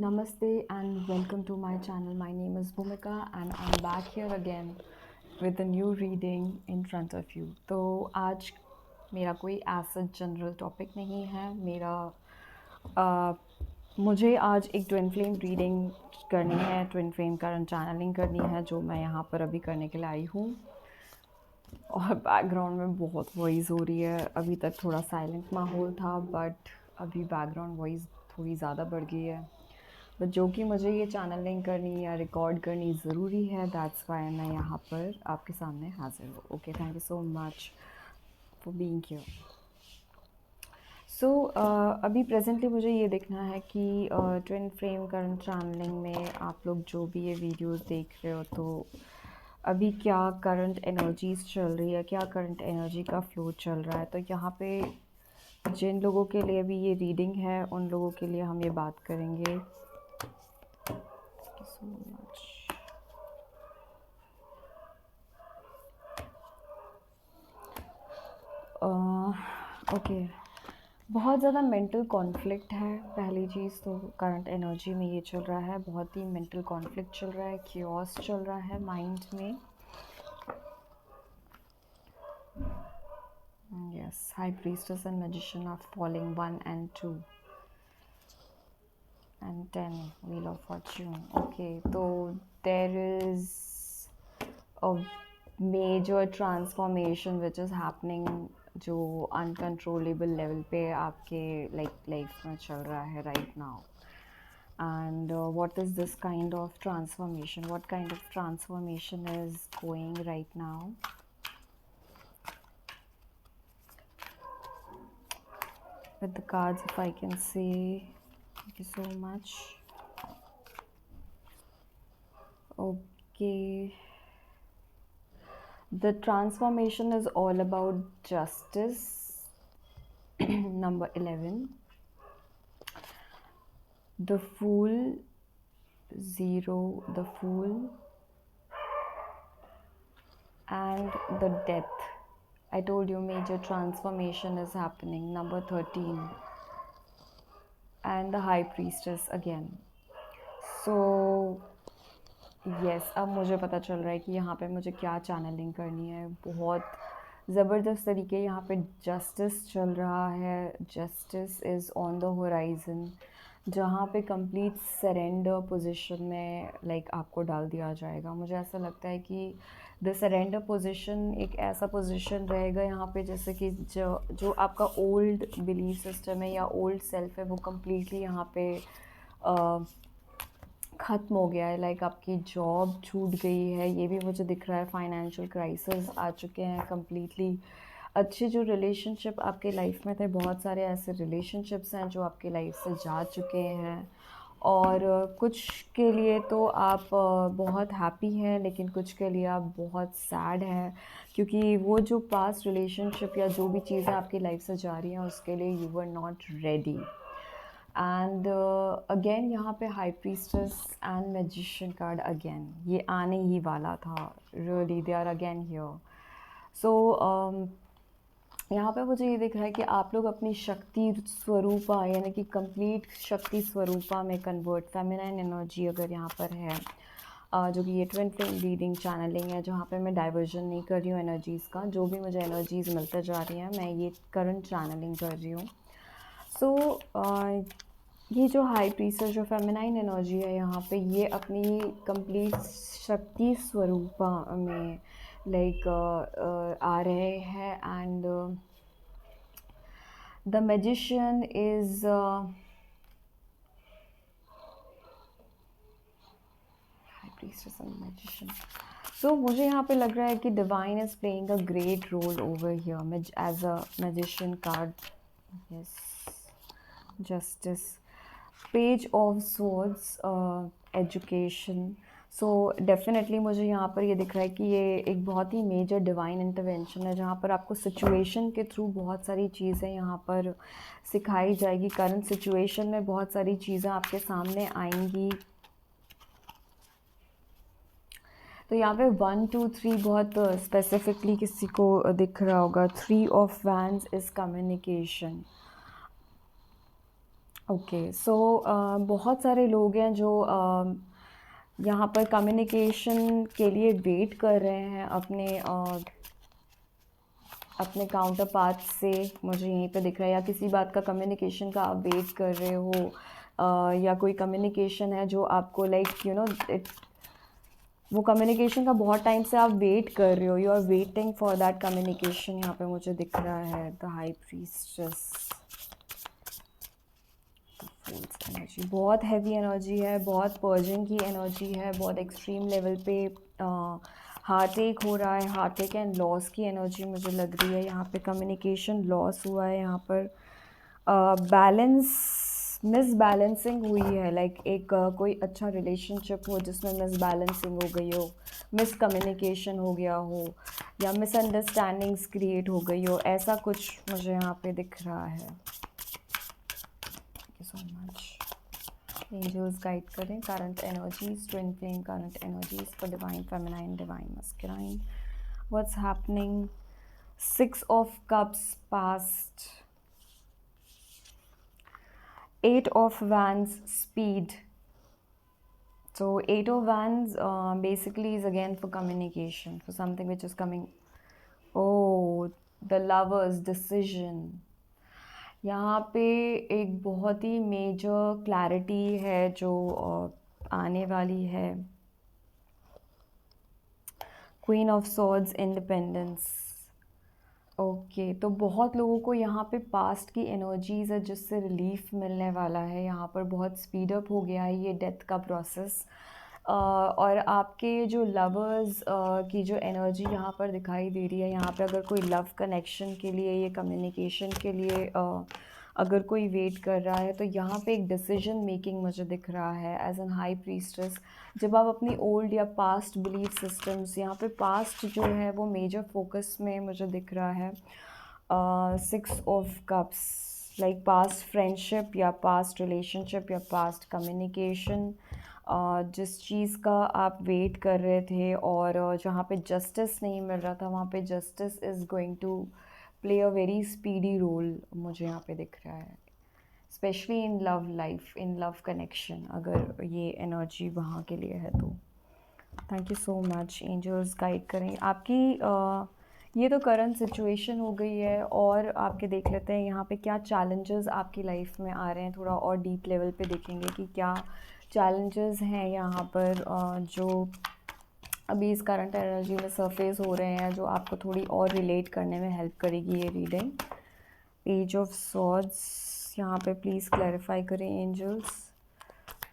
Namaste and welcome to my channel. My name is Bhumika and I'm back here again with a new reading in front of you. तो आज मेरा कोई ऐसा general topic नहीं है मुझे आज एक ट्विन फ्लेम रीडिंग करनी है, ट्विन फ्लेम करंट चैनलिंग करनी है, जो मैं यहाँ पर अभी करने के लिए आई हूँ। और बैकग्राउंड में बहुत वॉइस हो रही है। अभी तक थोड़ा साइलेंट माहौल था, बट अभी बैकग्राउंड वॉइस थोड़ी ज़्यादा बढ़ गई है। बट जो कि मुझे ये चैनलिंग करनी या रिकॉर्ड करनी ज़रूरी है, दैट्स वाई मैं यहाँ पर आपके सामने हाजिर हूँ। Okay, thank you so much for being here. So अभी प्रेजेंटली मुझे ये देखना है कि ट्विन फ्लेम करंट चैनलिंग में आप लोग जो भी ये वीडियोस देख रहे हो, तो अभी क्या करंट एनर्जीज चल रही है, क्या करंट एनर्जी का फ्लो चल रहा है। तो यहाँ पे जिन लोगों के लिए भी ये रीडिंग है, उन लोगों के लिए हम ये बात करेंगे। So much. ओके, बहुत ज़्यादा मेंटल कॉन्फ्लिक्ट है। पहली चीज़ तो करंट एनर्जी में ये चल रहा है, बहुत ही मेंटल कॉन्फ्लिक्ट चल रहा है, क्योस चल रहा है माइंड में। Yes, high priestess and magician are falling 1 and 2 and 10, wheel of fortune. Okay, तो there is a major transformation which is happening, जो अनकंट्रोलेबल लेवल पे आपके लाइफ में चल रहा है right now. And what is this kind of transformation? What kind of transformation is going right now? With the cards, if I can see. Thank you so much. Okay. The transformation is all about justice. Number 11. The Fool, 0, the Fool, and the Death. I told you major transformation is happening. Number 13. And the High Priestess again. So yes, अब मुझे पता चल रहा है कि यहाँ पे मुझे क्या चैनलिंग करनी है। बहुत ज़बरदस्त तरीके यहाँ पे जस्टिस चल रहा है। Justice is on the horizon, जहाँ पे कंप्लीट सरेंडर पोजीशन में आपको डाल दिया जाएगा। मुझे ऐसा लगता है कि द सरेंडर पोजीशन एक ऐसा पोजीशन रहेगा यहाँ पे, जैसे कि जो आपका ओल्ड बिलीफ सिस्टम है या ओल्ड सेल्फ है, वो कम्प्लीटली यहाँ पे ख़त्म हो गया है। आपकी जॉब छूट गई है, ये भी मुझे दिख रहा है। फाइनेंशियल क्राइसिस आ चुके हैं कम्प्लीटली। अच्छे जो रिलेशनशिप आपके लाइफ में थे, बहुत सारे ऐसे रिलेशनशिप्स हैं जो आपके लाइफ से जा चुके हैं। और कुछ के लिए तो आप बहुत हैप्पी हैं, लेकिन कुछ के लिए आप बहुत सैड हैं, क्योंकि वो जो पास्ट रिलेशनशिप या जो भी चीज़ें आपकी लाइफ से जा रही हैं, उसके लिए you were not ready. And again यहाँ पे high priestess and magician card again, ये आने ही वाला था। Really they are again here. So यहाँ पे मुझे ये दिख रहा है कि आप लोग अपनी शक्ति स्वरूपा, यानी कि कंप्लीट शक्ति स्वरूपा में कन्वर्ट, फेमिनाइन एनर्जी अगर यहाँ पर है, जो कि ये ट्विन फ्लेम रीडिंग चैनलिंग है, जहाँ पे मैं डाइवर्जन नहीं कर रही हूँ एनर्जीज़ का। जो भी मुझे एनर्जीज़ मिलते जा रही हैं, मैं ये करंट चैनलिंग कर रही हूँ। सो ये जो हाई प्रीस्टेस, जो फेमिनाइन एनर्जी है यहाँ पे, ये अपनी कंप्लीट शक्ति स्वरूपा में आ रहे हैं। And the magician is high priestess and magician. तो मुझे यहाँ पे लग रहा है कि divine is playing a great role over here as a magician card. Yes, justice, page of swords, education. So definitely मुझे यहाँ पर ये दिख रहा है कि ये एक बहुत ही मेजर डिवाइन इंटरवेंशन है, जहाँ पर आपको सिचुएशन के थ्रू बहुत सारी चीज़ें यहाँ पर सिखाई जाएगी। करंट सिचुएशन में बहुत सारी चीज़ें आपके सामने आएंगी। तो यहाँ पे 1 2 3 बहुत स्पेसिफिकली किसी को दिख रहा होगा। 3 of wands is communication. Okay, so बहुत सारे लोग हैं जो यहाँ पर कम्युनिकेशन के लिए वेट कर रहे हैं अपने काउंटर पार्ट से। मुझे यहीं पे दिख रहा है, या किसी बात का कम्युनिकेशन का आप वेट कर रहे हो, या कोई कम्युनिकेशन है जो आपको लाइक इट, वो कम्युनिकेशन का बहुत टाइम से आप वेट कर रहे हो, you are waiting for that communication. यहाँ पे मुझे दिख रहा है the high priestess, fools energy, बहुत हैवी एनर्जी है, बहुत पर्जिंग की एनर्जी है, बहुत एक्सट्रीम लेवल पे हार्ट एक हो रहा है, हार्ट एक एंड लॉस की एनर्जी मुझे लग रही है। यहाँ पे कम्युनिकेशन लॉस हुआ है, यहाँ पर बैलेंस मिसबैलेंसिंग हुई है, लाइक एक कोई अच्छा रिलेशनशिप हो जिसमें मिसबैलेंसिंग हो गई हो, मिसकम्युनिकेशन हो गया हो, या मिसअंडरस्टैंडिंग्स क्रिएट हो गई हो, ऐसा कुछ मुझे यहाँ पे दिख रहा है। Thank you so much. Angels guide करें current energies, twin flame current energies for divine feminine, divine masculine, what's happening. 6 of cups past, 8 of wands, speed. So 8 of wands basically is again for communication, for something which is coming. Oh, the lovers decision. यहाँ पे एक बहुत ही major clarity है जो आने वाली है। Queen of swords, independence. Okay, तो बहुत लोगों को यहाँ पे पास्ट की एनर्जीज़ है जिससे रिलीफ मिलने वाला है। यहाँ पर बहुत स्पीड अप हो गया है ये डेथ का प्रोसेस, और आपके जो लवर्स की जो एनर्जी यहाँ पर दिखाई दे रही है, यहाँ पे अगर कोई लव कनेक्शन के लिए, ये कम्युनिकेशन के लिए अगर कोई वेट कर रहा है, तो यहाँ पे एक डिसीजन मेकिंग मुझे दिख रहा है एज एन हाई प्रीस्ट्रेस। जब आप अपनी ओल्ड या पास्ट बिलीफ सिस्टम्स, यहाँ पे पास्ट जो है वो मेजर फोकस में मुझे दिख रहा है। 6 of cups, like past friendship या पास्ट रिलेशनशिप या पास्ट कम्युनिकेशन, जिस चीज़ का आप वेट कर रहे थे और जहाँ पे जस्टिस नहीं मिल रहा था, वहाँ पे justice is going to play a very speedy role मुझे यहाँ पे दिख रहा है, specially in love life, in love connection, अगर ये एनर्जी वहाँ के लिए है तो। Thank you so much. Angels guide करें आपकी ये तो करंट सिचुएशन हो गई है, और आपके देख लेते हैं यहाँ पे क्या चैलेंजेस आपकी लाइफ में आ रहे हैं। थोड़ा और डीप लेवल पे देखेंगे कि क्या चैलेंजेस हैं यहाँ पर जो अभी इस करंट एनर्जी में सरफेस हो रहे हैं, जो आपको थोड़ी और रिलेट करने में हेल्प करेगी ये रीडिंग। पेज ऑफ सॉर्ड्स, यहाँ पे प्लीज़ क्लैरिफाई करें एंजल्स,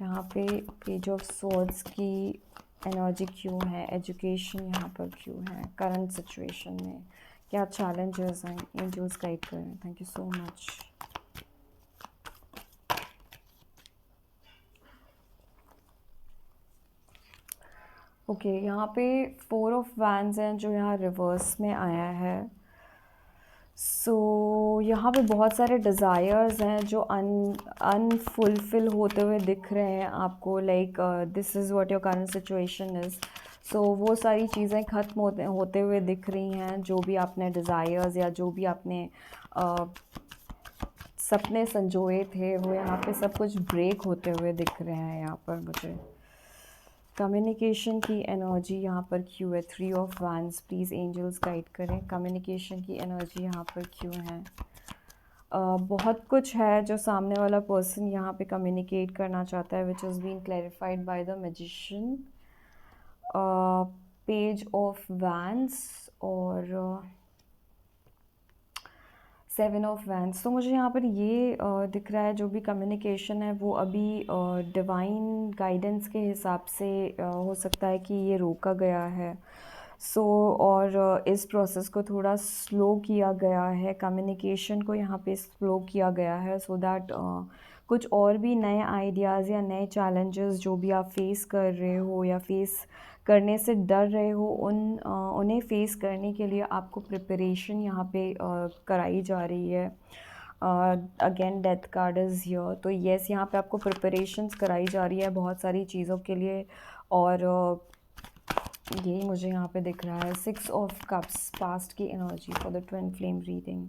यहाँ पे पेज ऑफ सॉर्ड्स की एनर्जी क्यों है, एजुकेशन यहाँ पर क्यों है, करंट सिचुएशन में क्या चैलेंजेस हैं, एंजल्स गाइड करें। Thank you so much. Okay, यहाँ पे 4 ऑफ वैंड्स हैं जो यहाँ रिवर्स में आया है। सो यहाँ पे बहुत सारे डिज़ायर्स हैं जो अनफुलफिल होते हुए दिख रहे हैं आपको, like this is what your current situation is. So वो सारी चीज़ें ख़त्म होते हुए दिख रही हैं, जो भी आपने डिज़ायर्स या जो भी आपने सपने संजोए थे, वो यहाँ पे सब कुछ ब्रेक होते हुए दिख रहे हैं यहाँ पर मुझे। कम्युनिकेशन की एनर्जी यहाँ पर क्यों है, 3 of wands, please angels guide करें कम्युनिकेशन की एनर्जी यहाँ पर क्यों है। बहुत कुछ है जो सामने वाला पर्सन यहाँ पे कम्युनिकेट करना चाहता है, which is been clarified by the magician. Page of wands और 7 ऑफ वैंड्स। तो मुझे यहाँ पर ये दिख रहा है जो भी कम्युनिकेशन है वो अभी डिवाइन गाइडेंस के हिसाब से हो सकता है कि ये रोका गया है। सो और इस प्रोसेस को थोड़ा स्लो किया गया है, कम्युनिकेशन को यहाँ पे स्लो किया गया है, सो दैट कुछ और भी नए आइडियाज़ या नए चैलेंजेस जो भी आप फेस कर रहे हो या फेस करने से डर रहे हो, उन्हें फेस करने के लिए आपको प्रिपरेशन यहाँ पे कराई जा रही है। Again death card is here, तो येस यहाँ पे आपको प्रिपरेशंस कराई जा रही है बहुत सारी चीज़ों के लिए, और यही मुझे यहाँ पे दिख रहा है। 6 ऑफ कप्स, पास्ट की energy for the twin flame reading.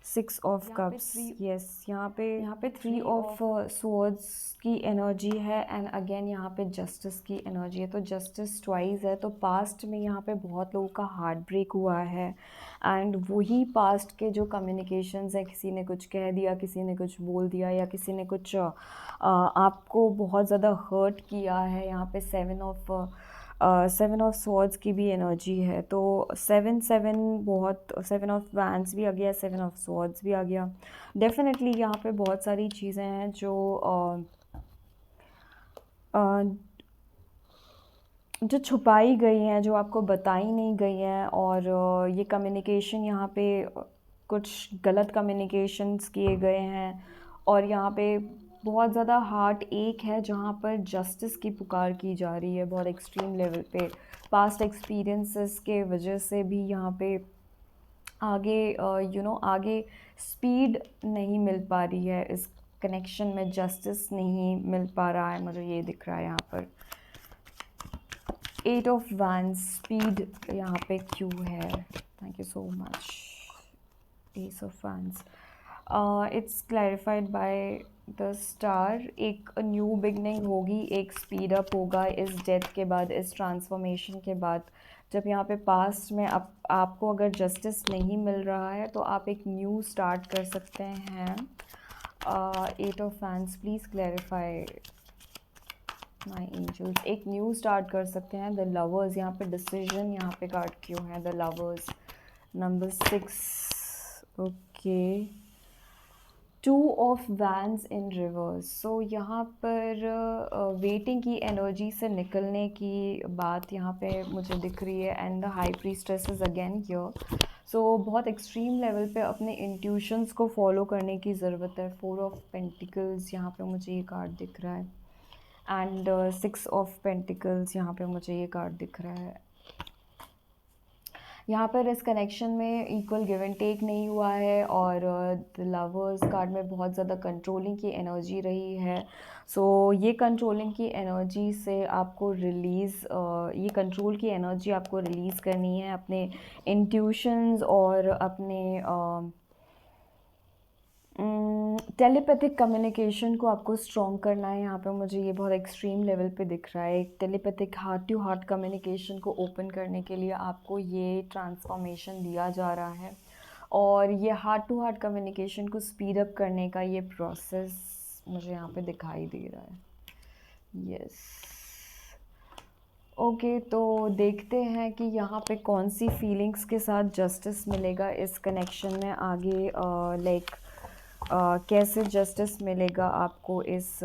Six of cups, yes, यहाँ पे थ्री ऑफ स्वॉर्ड्स की एनर्जी है एंड अगेन यहाँ पे जस्टिस की एनर्जी है। तो जस्टिस ट्वाइस है, तो पास्ट में यहाँ पे बहुत लोगों का हार्ट ब्रेक हुआ है एंड वही पास्ट के जो कम्युनिकेशंस हैं, किसी ने कुछ कह दिया, किसी ने कुछ बोल दिया, या किसी ने कुछ आपको बहुत ज़्यादा हर्ट किया है। यहाँ पे सेवन ऑफ स्वॉर्ड्स की भी एनर्जी है, तो सेवन सेवन बहुत, सेवन ऑफ वैंड्स भी आ गया, सेवन ऑफ स्वॉर्ड्स भी आ गया। डेफिनेटली यहाँ पे बहुत सारी चीज़ें हैं जो छुपाई गई हैं, जो आपको बताई नहीं गई हैं, और ये कम्युनिकेशन यहाँ पे कुछ गलत कम्युनिकेशंस किए गए हैं, और यहाँ पे बहुत ज़्यादा हार्ट एक है जहाँ पर जस्टिस की पुकार की जा रही है बहुत एक्सट्रीम लेवल पे। पास्ट एक्सपीरियंसेस के वजह से भी यहाँ पे आगे आगे स्पीड नहीं मिल पा रही है इस कनेक्शन में, जस्टिस नहीं मिल पा रहा है, मुझे ये दिख रहा है यहाँ पर। एट ऑफ वैंड्स, स्पीड यहाँ पे क्यों है? Thank you so much. S of wands, it's clarified by the star. एक न्यू बिगनिंग होगी, एक स्पीड अप होगा इस डेथ के बाद, इस ट्रांसफॉर्मेशन के बाद। जब यहाँ पे पास्ट में आपको अगर जस्टिस नहीं मिल रहा है तो आप एक न्यू स्टार्ट कर सकते हैं। Eight of wands, please clarify my angels. एक न्यू स्टार्ट कर सकते हैं। द लवर्स, यहाँ पे डिसीजन यहाँ पे कार्ड क्यों है? The lovers, number 6, okay. Two of wands in reverse, so यहाँ पर वेटिंग की एनर्जी से निकलने की बात यहाँ पे मुझे दिख रही है and the high priestess is again here. So बहुत एक्सट्रीम लेवल पे अपने इंट्यूशंस को फॉलो करने की ज़रूरत है। फोर ऑफ पेंटिकल्स, यहाँ पे मुझे ये कार्ड दिख रहा है एंड सिक्स ऑफ पेंटिकल्स, यहाँ पे मुझे ये कार्ड दिख रहा है। यहाँ पर इस कनेक्शन में इक्वल गिव एंड टेक नहीं हुआ है और द लवर्स कार्ड में बहुत ज़्यादा कंट्रोलिंग की एनर्जी रही है। सो ये कंट्रोलिंग की एनर्जी से आपको ये कंट्रोल की एनर्जी आपको रिलीज़ करनी है अपने इंट्यूशंस और अपने टेलीपैथिक कम्युनिकेशन को आपको स्ट्रॉन्ग करना है। यहाँ पे मुझे ये बहुत एक्सट्रीम लेवल पे दिख रहा है। एक telepathic heart to heart communication को ओपन करने के लिए आपको ये ट्रांसफॉर्मेशन दिया जा रहा है और ये हार्ट टू हार्ट कम्युनिकेशन को स्पीड अप करने का ये प्रोसेस मुझे यहाँ पे दिखाई दे रहा है। यस, ओके, तो देखते हैं कि यहाँ पे कौन सी फीलिंग्स के साथ जस्टिस मिलेगा इस कनेक्शन में आगे। कैसे जस्टिस मिलेगा आपको इस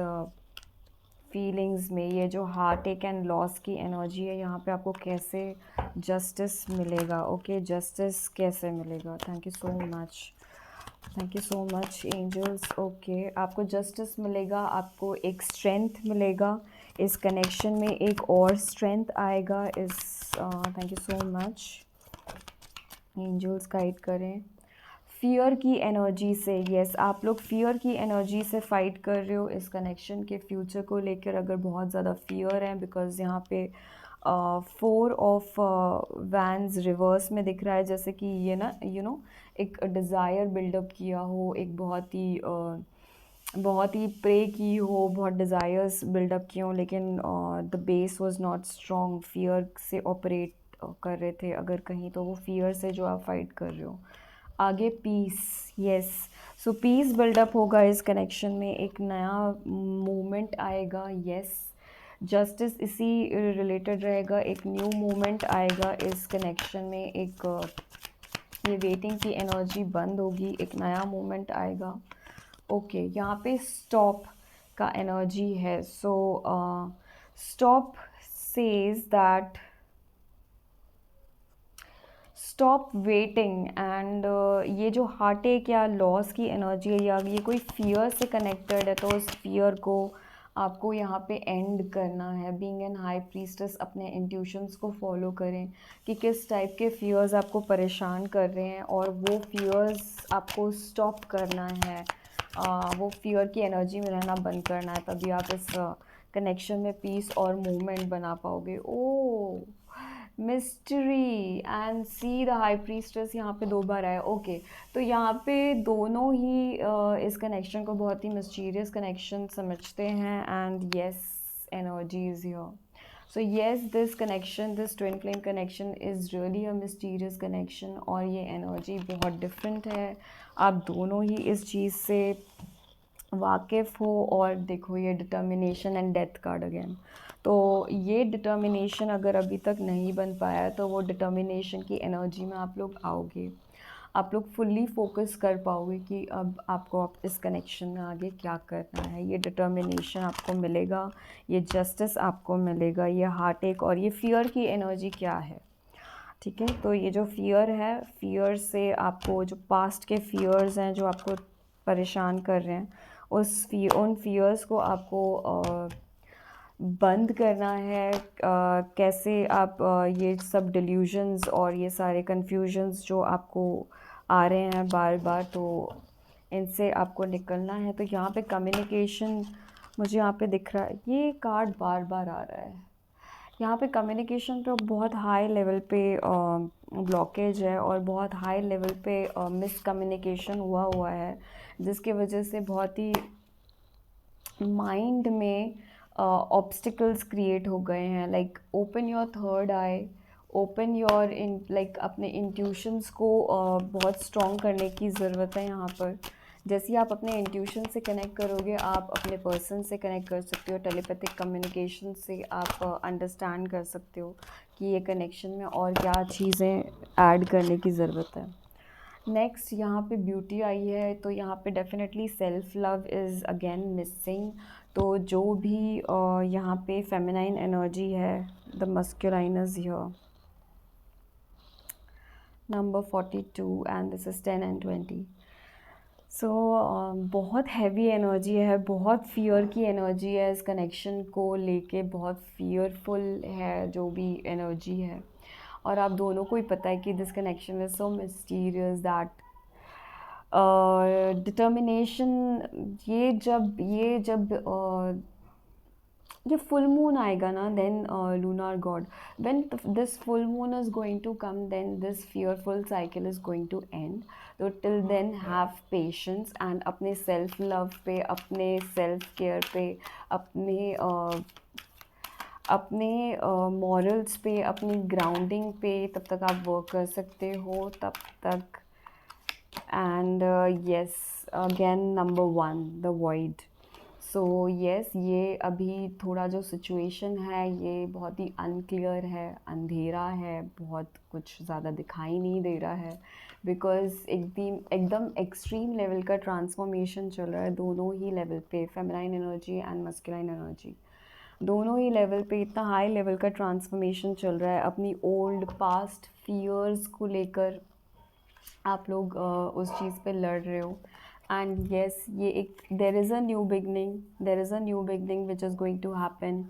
फीलिंग्स में? ये जो हार्ट एक एंड लॉस की एनर्जी है, यहाँ पे आपको कैसे जस्टिस मिलेगा? ओके, जस्टिस कैसे मिलेगा? Thank you so much, thank you so much angels. Okay, आपको जस्टिस मिलेगा, आपको एक स्ट्रेंथ मिलेगा इस कनेक्शन में, एक और स्ट्रेंथ आएगा thank you so much angels, guide करें। फियर की एनर्जी से, यस, आप लोग फियर की एनर्जी से फाइट कर रहे हो इस कनेक्शन के फ्यूचर को लेकर। अगर बहुत ज़्यादा फियर है, बिकॉज यहाँ पे फोर ऑफ वैंड्स रिवर्स में दिख रहा है, जैसे कि ये ना एक डिज़ायर बिल्डअप किया हो, एक बहुत ही प्रे की हो, बहुत डिज़ायर्स बिल्डअप किए हो, लेकिन the base was not strong. Fear से ऑपरेट कर रहे थे अगर कहीं, तो वो फियर से जो आप फाइट कर रहे हो। आगे पीस, यस, सो पीस बिल्डअप होगा इस कनेक्शन में, एक नया मूवमेंट आएगा। यस, जस्टिस इसी रिलेटेड रहेगा, एक न्यू मूवमेंट आएगा इस कनेक्शन में, एक ये वेटिंग की एनर्जी बंद होगी, एक नया मूवमेंट आएगा। ओके, यहाँ पे स्टॉप का एनर्जी है। So stop says that stop waiting and ये जो हार्ट एक या लॉस की एनर्जी है, या ये कोई फियर से कनेक्टेड है, तो उस फियर को आपको यहाँ पे एंड करना है। बीइंग एन हाई प्रीस्टेस, अपने इंट्यूशंस को फॉलो करें कि किस टाइप के फियर्स आपको परेशान कर रहे हैं और वो फियर्स आपको स्टॉप करना है। वो फियर की एनर्जी में रहना बंद करना है, तभी आप इस कनेक्शन में पीस और मूवमेंट बना पाओगे। Oh mystery and see the high priestess यहाँ पे 2 बार आया। ओके, तो यहाँ पे दोनों ही इस कनेक्शन को बहुत ही मिस्टीरियस कनेक्शन समझते हैं। And yes, energy is here. So yes, this connection, this twin flame connection is really a mysterious connection, और ये एनर्जी बहुत डिफरेंट है। आप दोनों ही इस चीज़ से वाकिफ़ हो। और देखो, ये determination and death card again, तो ये डिटर्मिनेशन अगर अभी तक नहीं बन पाया तो वो डिटर्मिनेशन की एनर्जी में आप लोग आओगे, आप लोग फुल्ली फोकस कर पाओगे कि अब आपको आप इस कनेक्शन में आगे क्या करना है। ये डिटर्मिनेशन आपको मिलेगा, ये जस्टिस आपको मिलेगा, ये हार्ट एक, और ये फियर की एनर्जी क्या है, ठीक है। तो ये जो फियर है, फियर से आपको जो पास्ट के फियर्स हैं जो आपको परेशान कर रहे हैं, उन फियर्स को आपको बंद करना है। कैसे आप ये सब डिल्यूजन्स और ये सारे कन्फ्यूजन्स जो आपको आ रहे हैं बार बार, तो इनसे आपको निकलना है। तो यहाँ पे कम्युनिकेशन मुझे यहाँ पे दिख रहा है, ये कार्ड बार बार आ रहा है। यहाँ पे कम्युनिकेशन पे बहुत हाई लेवल पे ब्लॉकेज है, और बहुत हाई लेवल पे मिसकम्युनिकेशन हुआ है, जिसकी वजह से बहुत ही माइंड में ऑब्स्टिकल्स क्रिएट हो गए हैं। Like open your third I, open your in, like अपने इंट्यूशंस को बहुत स्ट्रॉन्ग करने की ज़रूरत है यहाँ पर। जैसे ही आप अपने इंट्यूशन से कनेक्ट करोगे, आप अपने पर्सन से कनेक्ट कर सकते हो। टेलीपैथिक कम्युनिकेशन से आप अंडरस्टैंड कर सकते हो कि ये कनेक्शन में और क्या चीज़ें ऐड करने की ज़रूरत है। नेक्स्ट यहाँ पे ब्यूटी आई है, तो यहाँ पे definitely self love is again missing. तो जो भी यहाँ पे फेमिनाइन एनर्जी है, the masculine is here. Number 42 and this is 10 and 20। सो बहुत हैवी एनर्जी है, बहुत फियर की एनर्जी है इस कनेक्शन को लेके, बहुत फियरफुल है जो भी एनर्जी है। और आप दोनों को ही पता है कि this connection is so mysterious that determination, ये फुल मून आएगा ना, then lunar god, when this full moon is going to come, then this fearful cycle is going to end. तो till then have patience, and अपने self love पे, अपने self care पे, अपने morals पे, अपनी ग्राउंडिंग पे तब तक आप वर्क कर सकते हो, तब तक। And yes, again number 1, the void. So yes, ये अभी थोड़ा जो सिचुएशन है ये बहुत ही अनक्लियर है, अंधेरा है, बहुत कुछ ज़्यादा दिखाई नहीं दे रहा है, बिकॉज एकदम एक्सट्रीम लेवल का ट्रांसफॉर्मेशन चल रहा है दोनों ही लेवल पे, feminine energy and masculine energy, दोनों ही लेवल पे इतना हाई लेवल का ट्रांसफॉर्मेशन चल रहा है। अपनी ओल्ड पास्ट फियर्स को लेकर आप लोग उस चीज़ पे लड़ रहे हो। एंड येस, ये एक there is a new beginning, there is a new beginning which is going to happen,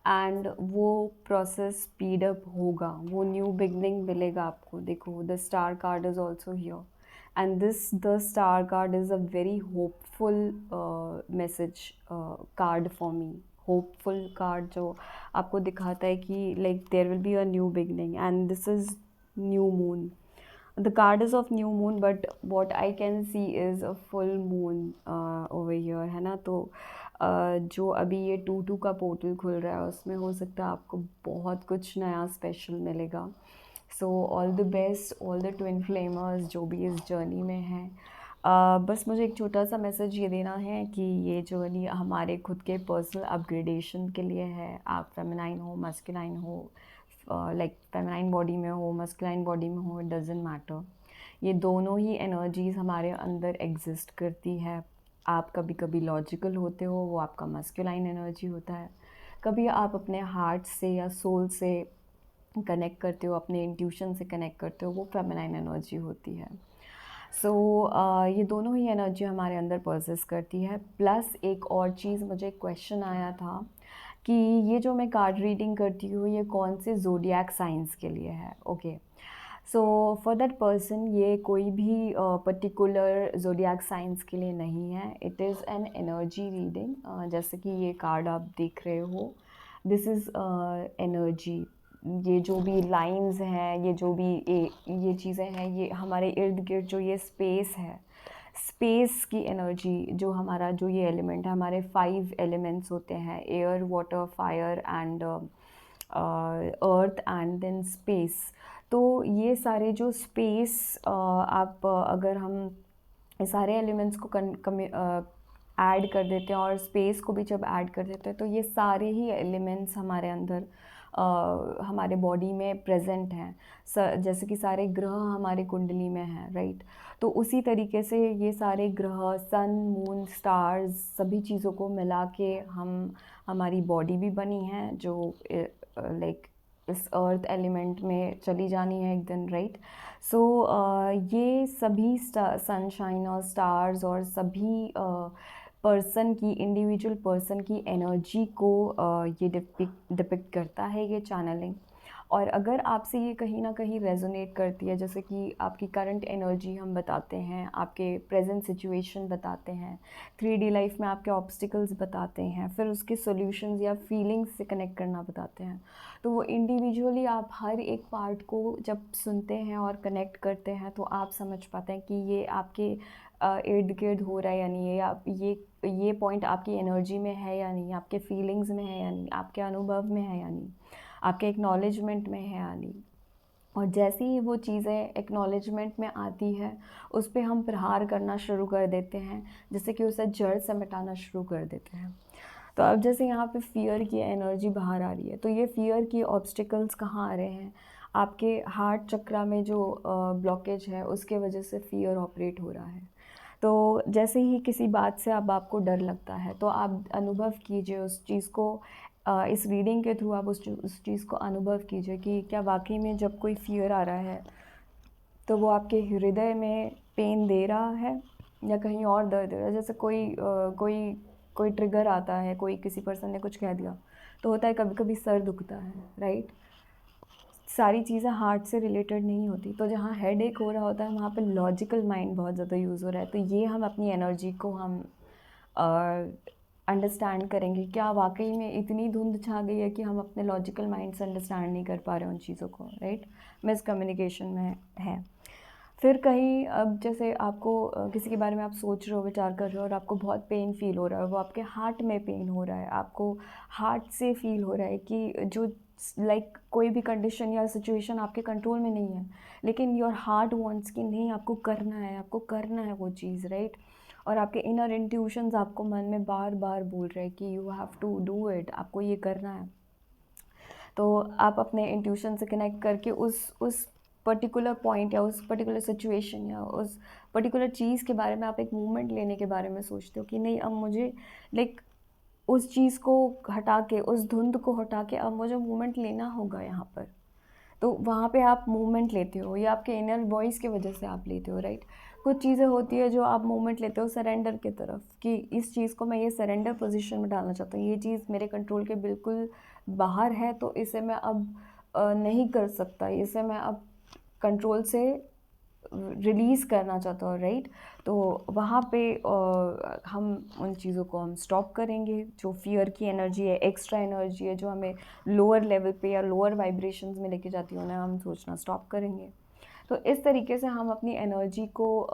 and वो प्रोसेस स्पीड अप होगा, वो न्यू बिगनिंग मिलेगा आपको। देखो, the star card is also here, and the star card is a very hopeful message card for me. Hopeful card जो आपको दिखाता है कि like there will be a new beginning, and this is new moon. The card is of new moon, but what I can see is a full moon over here, है ना। तो जो अभी ये 2-2 का पोर्टल खुल रहा है, उसमें हो सकता है आपको बहुत कुछ नया स्पेशल मिलेगा। So all the best, all the twin flamers जो भी इस जर्नी में हैं। बस मुझे एक छोटा सा मैसेज ये देना है कि ये जर्नी हमारे खुद के पर्सनल अपग्रेडेशन के लिए है। आप फेमिनाइन हो, मस्कुलाइन हो, लाइक फेमिनाइन बॉडी में हो, मस्कुलाइन बॉडी में हो, इट डजेंट मैटर। ये दोनों ही एनर्जीज़ हमारे अंदर एग्जिस्ट करती है। आप कभी कभी लॉजिकल होते हो, वो आपका मस्कुलाइन एनर्जी होता है। कभी आप अपने हार्ट से या सोल से कनेक्ट करते हो, अपने इंट्यूशन से कनेक्ट करते हो, वो फेमिनाइन एनर्जी होती है। सो ये दोनों ही एनर्जी हमारे अंदर परसिस्ट करती है। प्लस एक और चीज़, मुझे एक क्वेश्चन आया था कि ये जो मैं कार्ड रीडिंग करती हूँ ये कौन से ज़ोडिएक साइंस के लिए है। Okay, so for that person ये कोई भी पर्टिकुलर ज़ोडिएक साइंस के लिए नहीं है। It is an energy reading. जैसे कि ये कार्ड आप देख रहे हो, दिस इज़ एनर्जी, ये जो भी लाइंस हैं, ये जो भी ये चीज़ें हैं, ये हमारे इर्द गिर्द जो ये स्पेस है, स्पेस की एनर्जी, जो हमारा जो ये एलिमेंट है, हमारे 5 एलिमेंट्स होते हैं, air, water, fire and earth and then space. तो ये सारे जो स्पेस, आप अगर हम ये सारे एलिमेंट्स को ऐड कर देते हैं और स्पेस को भी जब ऐड कर देते हैं, तो ये सारे ही एलिमेंट्स हमारे अंदर हमारे बॉडी में प्रेजेंट हैं। जैसे कि सारे ग्रह हमारे कुंडली में हैं, राइट। तो उसी तरीके से ये सारे ग्रह, सन, मून, स्टार्स, सभी चीज़ों को मिला के हमारी बॉडी भी बनी है, जो लाइक इस अर्थ एलिमेंट में चली जानी है एक दिन, राइट। सो ये सभी सनशाइन और स्टार्स और सभी पर्सन की, इंडिविजुअल पर्सन की एनर्जी को ये डिपिक्ट करता है, ये चैनलिंग। और अगर आपसे ये कहीं ना कहीं रेजोनेट करती है, जैसे कि आपकी करंट एनर्जी हम बताते हैं, आपके प्रेजेंट सिचुएशन बताते हैं, 3D लाइफ में आपके ऑब्स्टिकल्स बताते हैं, फिर उसके सॉल्यूशंस या फीलिंग्स से कनेक्ट करना बताते हैं, तो वो इंडिविजुअली आप हर एक पार्ट को जब सुनते हैं और कनेक्ट करते हैं, तो आप समझ पाते हैं कि ये आपके इर्द गिर्द हो रहा है या नहीं है, आप ये पॉइंट आपकी एनर्जी में है या नहीं, आपके फीलिंग्स में है या नहीं, आपके अनुभव में है या नहीं, आपके एक्नॉलेजमेंट में है या नहीं। और जैसे ही वो चीज़ें एक्नॉलेजमेंट में आती है, उस पर हम प्रहार करना शुरू कर देते हैं, जैसे कि उसे जड़ से मिटाना शुरू कर देते हैं। तो अब जैसे यहाँ पे फ़ियर की एनर्जी बाहर आ रही है, तो ये फ़ियर की ऑब्स्टिकल्स कहाँ आ रहे हैं? आपके हार्ट चक्रा में जो ब्लॉकेज है, उसके वजह से फ़ियर ऑपरेट हो रहा है। तो जैसे ही किसी बात से अब आपको डर लगता है, तो आप अनुभव कीजिए उस चीज़ को, इस रीडिंग के थ्रू आप उस चीज़ को अनुभव कीजिए कि क्या वाकई में जब कोई फ़ियर आ रहा है, तो वो आपके हृदय में पेन दे रहा है या कहीं और दर्द दे रहा है। जैसे कोई ट्रिगर आता है, कोई किसी पर्सन ने कुछ कह दिया, तो होता है कभी कभी सर दुखता है, राइट। सारी चीज़ें हार्ट से रिलेटेड नहीं होती, तो जहाँ हेड एक हो रहा होता है, वहाँ पे लॉजिकल माइंड बहुत ज़्यादा यूज़ हो रहा है। तो ये हम अपनी एनर्जी को हम अंडरस्टैंड करेंगे, क्या वाकई में इतनी धुंध छा गई है कि हम अपने लॉजिकल माइंड से अंडरस्टैंड नहीं कर पा रहे हैं उन चीज़ों को, राइट। मिसकम्युनिकेशन में है। फिर कहीं अब जैसे आपको किसी के बारे में आप सोच रहे हो, विचार कर रहे हो और आपको बहुत पेन फील हो रहा है, वो आपके हार्ट में पेन हो रहा है, आपको हार्ट से फील हो रहा है कि जो लाइक कोई भी कंडीशन या सिचुएशन आपके कंट्रोल में नहीं है, लेकिन योर हार्ट वांट्स कि नहीं, आपको करना है, आपको करना है वो चीज़, राइट। और आपके इनर इंट्यूशंस आपको मन में बार बार बोल रहे हैं कि you have to do it, आपको ये करना है। तो आप अपने इंट्यूशन से कनेक्ट करके उस पर्टिकुलर पॉइंट या उस पर्टिकुलर सिचुएशन या उस पर्टिकुलर चीज़ के बारे में आप एक मूवमेंट लेने के बारे में सोचते हो कि नहीं, अब मुझे लाइक उस चीज़ को हटा के, उस धुंध को हटा के अब मुझे मूवमेंट लेना होगा यहाँ पर। तो वहाँ पे आप मूवमेंट लेते हो, ये आपके इनर वॉइस की वजह से आप लेते हो, राइट। कुछ चीज़ें होती है जो आप मूवमेंट लेते हो सरेंडर की तरफ, कि इस चीज़ को मैं ये सरेंडर पोजीशन में डालना चाहता हूँ, ये चीज़ मेरे कंट्रोल के बिल्कुल बाहर है, तो इसे मैं अब नहीं कर सकता, इसे मैं अब कंट्रोल से रिलीज़ करना चाहता हूँ, राइट। तो वहाँ पे हम उन चीज़ों को हम स्टॉप करेंगे, जो फियर की एनर्जी है, एक्स्ट्रा एनर्जी है, जो हमें लोअर लेवल पे या लोअर वाइब्रेशंस में लेके जाती है, उन्हें हम सोचना स्टॉप करेंगे। तो इस तरीके से हम अपनी एनर्जी को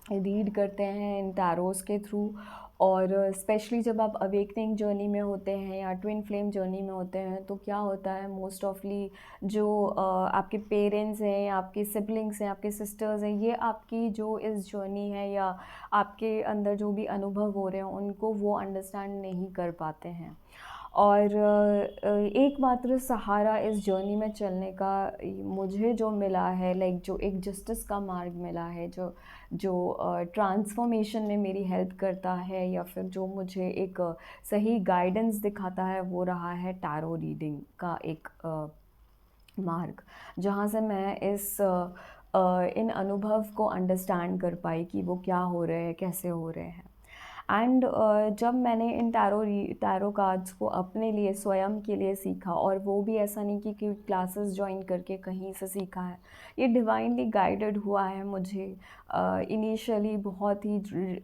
रीड करते हैं इन टैरोस के थ्रू। और स्पेशली जब आप अवेकनिंग जर्नी में होते हैं या ट्विन फ्लेम जर्नी में होते हैं, तो क्या होता है मोस्ट ऑफली, जो आपके पेरेंट्स हैं या आपके सिबलिंग्स हैं, आपके सिस्टर्स हैं, ये आपकी जो इस जर्नी है या आपके अंदर जो भी अनुभव हो रहे हैं, उनको वो अंडरस्टैंड नहीं कर पाते हैं। और एकमात्र सहारा इस जर्नी में चलने का मुझे जो मिला है, लाइक जो एक जस्टिस का मार्ग मिला है, जो जो ट्रांसफॉर्मेशन में मेरी हेल्प करता है, या फिर जो मुझे एक सही गाइडेंस दिखाता है, वो रहा है टैरो रीडिंग का एक मार्ग, जहाँ से मैं इन अनुभव को अंडरस्टैंड कर पाई कि वो क्या हो रहे हैं, कैसे हो रहे हैं। एंड जब मैंने इन टैरो कार्ड्स को अपने लिए, स्वयं के लिए सीखा, और वो भी ऐसा नहीं कि क्लासेस ज्वाइन करके कहीं से सीखा है, ये डिवाइनली गाइडेड हुआ है मुझे। इनिशियली बहुत ही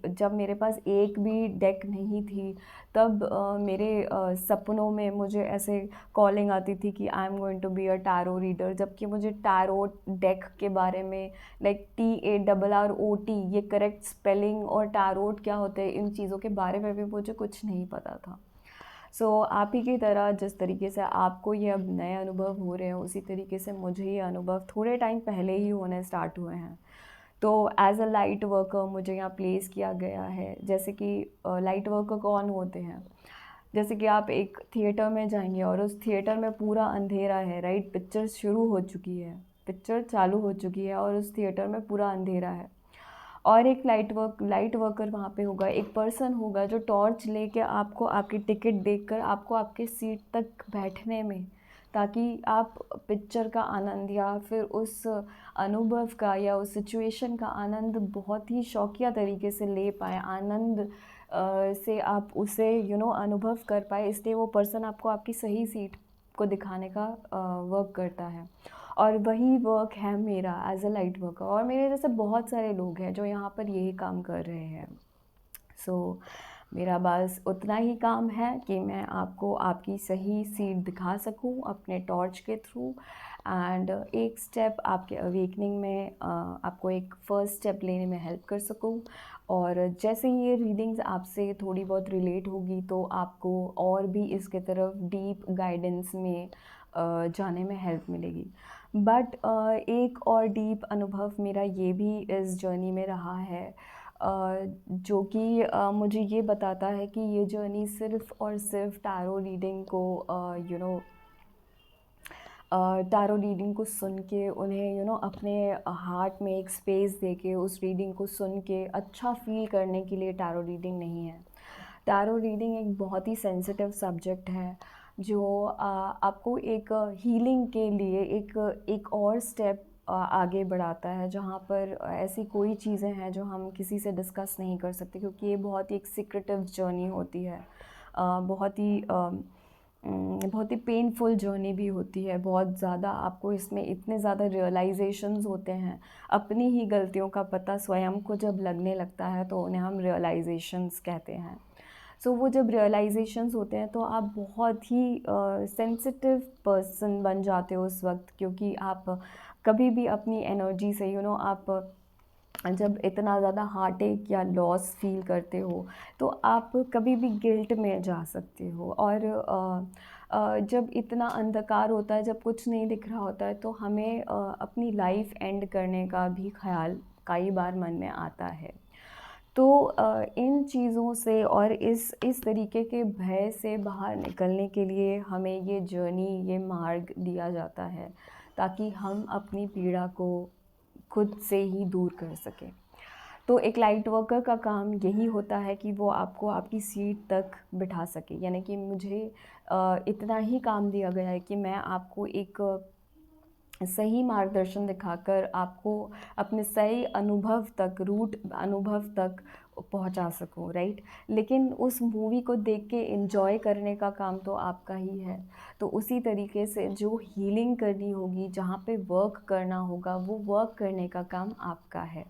जब मेरे पास एक भी डेक नहीं थी, तब मेरे सपनों में मुझे ऐसे कॉलिंग आती थी कि I am going to be a tarot reader, जबकि मुझे टैरो डेक के बारे में, लाइक TARROT, ये करेक्ट स्पेलिंग और टैरोट क्या होते हैं, इन चीज़ों के बारे में भी मुझे कुछ नहीं पता था। सो आप ही की तरह जिस तरीके से आपको ये अब नए अनुभव हो रहे हैं, उसी तरीके से मुझे ये अनुभव थोड़े टाइम पहले ही होने स्टार्ट हुए हैं। तो एज़ अ लाइट वर्कर मुझे यहाँ प्लेस किया गया है। जैसे कि लाइट वर्कर कौन होते हैं? जैसे कि आप एक थिएटर में जाएंगे और उस थिएटर में पूरा अंधेरा है, राइट? पिक्चर शुरू हो चुकी है, पिक्चर चालू हो चुकी है और उस थिएटर में पूरा अंधेरा है। और एक लाइट वर्कर वहाँ पे होगा, एक पर्सन होगा जो टॉर्च लेके आपको आपकी टिकट देखकर आपको आपके सीट तक बैठने में, ताकि आप पिक्चर का आनंद या फिर उस अनुभव का या उस सिचुएशन का आनंद बहुत ही शौकिया तरीके से ले पाएँ, आनंद से आप उसे अनुभव कर पाए, इसलिए वो पर्सन आपको आपकी सही सीट को दिखाने का वर्क करता है। और वही वर्क है मेरा एज़ अ लाइट वर्कर, और मेरे जैसे बहुत सारे लोग हैं जो यहाँ पर यही काम कर रहे हैं। सो मेरा बस उतना ही काम है कि मैं आपको आपकी सही सीट दिखा सकूं अपने टॉर्च के थ्रू, एंड एक स्टेप आपके अवेकनिंग में आपको एक फ़र्स्ट स्टेप लेने में हेल्प कर सकूं। और जैसे ही ये रीडिंग्स आपसे थोड़ी बहुत रिलेट होगी तो आपको और भी इसके तरफ डीप गाइडेंस में जाने में हेल्प मिलेगी। बट एक और डीप अनुभव मेरा ये भी इस जर्नी में रहा है, जो कि मुझे ये बताता है कि ये जर्नी सिर्फ़ और सिर्फ़ टैरो रीडिंग को टैरो रीडिंग को सुन के उन्हें अपने हार्ट में एक स्पेस दे के उस रीडिंग को सुन के अच्छा फ़ील करने के लिए टैरो रीडिंग नहीं है। टैरो रीडिंग एक बहुत ही सेंसिटिव सब्जेक्ट है जो आपको एक हीलिंग के लिए एक और स्टेप आगे बढ़ाता है, जहाँ पर ऐसी कोई चीज़ें हैं जो हम किसी से डिस्कस नहीं कर सकते, क्योंकि ये बहुत ही एक सीक्रेटिव जर्नी होती है। बहुत ही पेनफुल जर्नी भी होती है, बहुत ज़्यादा आपको इसमें इतने ज़्यादा रियलाइजेशंस होते हैं, अपनी ही गलतियों का पता स्वयं को जब लगने लगता है तो उन्हें हम रियलाइजेशंस कहते हैं। सो वो जब रियलाइजेशंस होते हैं तो आप बहुत ही सेंसिटिव पर्सन बन जाते हो उस वक्त, क्योंकि आप कभी भी अपनी एनर्जी से आप जब इतना ज़्यादा हार्टेक या लॉस फील करते हो तो आप कभी भी गिल्ट में जा सकते हो। और जब इतना अंधकार होता है, जब कुछ नहीं दिख रहा होता है, तो हमें अपनी लाइफ एंड करने का भी ख्याल कई बार मन में आता है। तो इन चीज़ों से और इस तरीके के भय से बाहर निकलने के लिए हमें ये जर्नी, ये मार्ग दिया जाता है, ताकि हम अपनी पीड़ा को खुद से ही दूर कर सकें। तो एक लाइट वर्कर का काम यही होता है कि वो आपको आपकी सीट तक बिठा सके, यानी कि मुझे इतना ही काम दिया गया है कि मैं आपको एक सही मार्गदर्शन दिखाकर आपको अपने सही अनुभव तक, रूट अनुभव तक पहुंचा सकूं, राइट? लेकिन उस मूवी को देख के एंजॉय करने का काम तो आपका ही है। तो उसी तरीके से जो हीलिंग करनी होगी, जहाँ पे वर्क करना होगा, वो वर्क करने का काम आपका है।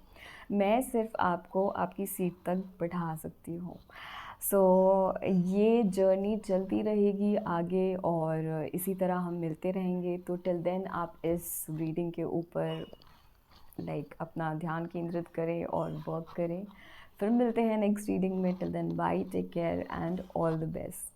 मैं सिर्फ आपको आपकी सीट तक बिठा सकती हूँ। सो ये जर्नी चलती रहेगी आगे और इसी तरह हम मिलते रहेंगे। तो टिल देन आप इस रीडिंग के ऊपर अपना ध्यान केंद्रित करें और वर्क करें। फिर मिलते हैं नेक्स्ट रीडिंग में। Till then bye, take care and all the best.